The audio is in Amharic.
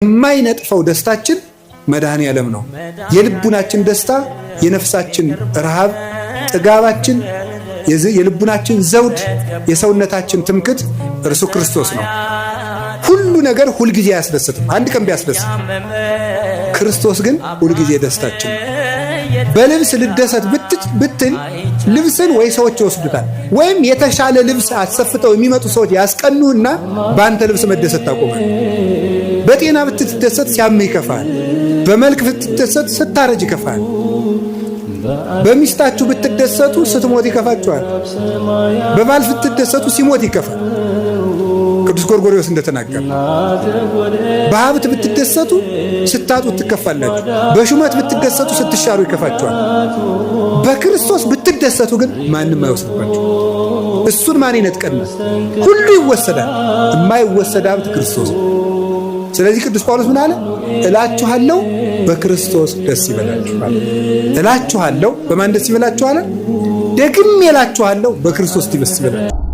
የማይነጥፈው ደስታችን መድኃኔ ዓለም ነው። የልቡናችን ደስታ፣ የነፍሳችን ረሃብ፣ ጥጋባችን፣ የልቡናችን ዘውድ፣ የሰውነታችን ትምክት እርሱ ክርስቶስ ነው። ሁሉ ነገር ሁልጊዜ አያስደስትም። አንድ ቀን ቢያስደስት፣ ክርስቶስ ግን ሁልጊዜ ደስታችን ነው። በልብስ ልደሰት ብትል ልብስን ወይ ሰዎች ይወስዱታል፣ ወይም የተሻለ ልብስ አሰፍተው የሚመጡ ሰዎች ያስቀኑና በአንተ ልብስ መደሰት ታቆማል። በጤና ብትደሰት ሲያምህ ይከፋል። በመልክ ብትደሰት ስታረጅ ይከፋል። በሚስታችሁ ብትደሰቱ ስትሞት ይከፋችኋል። በባል ብትደሰቱ ሲሞት ይከፋል። ቅዱስ ጎርጎርዮስ እንደተናገረ በሀብት ብትደሰቱ ስታጡት ትከፋላችሁ። በሹመት ብትደሰቱ ስትሻሩ ይከፋችኋል። በክርስቶስ ብትደሰቱ ግን ማንም አይወስድባችሁ። እሱን ማን ይነጥቀናል? ሁሉ ይወሰዳል። የማይወሰድ ሀብት ክርስቶስ። ስለዚህ ቅዱስ ጳውሎስ ምን አለ? እላችኋለሁ በክርስቶስ ደስ ይበላችሁ አለ። እላችኋለሁ በማን ደስ ይበላችሁ አለ? ደግሜ እላችኋለሁ በክርስቶስ ደስ ይበላችሁ።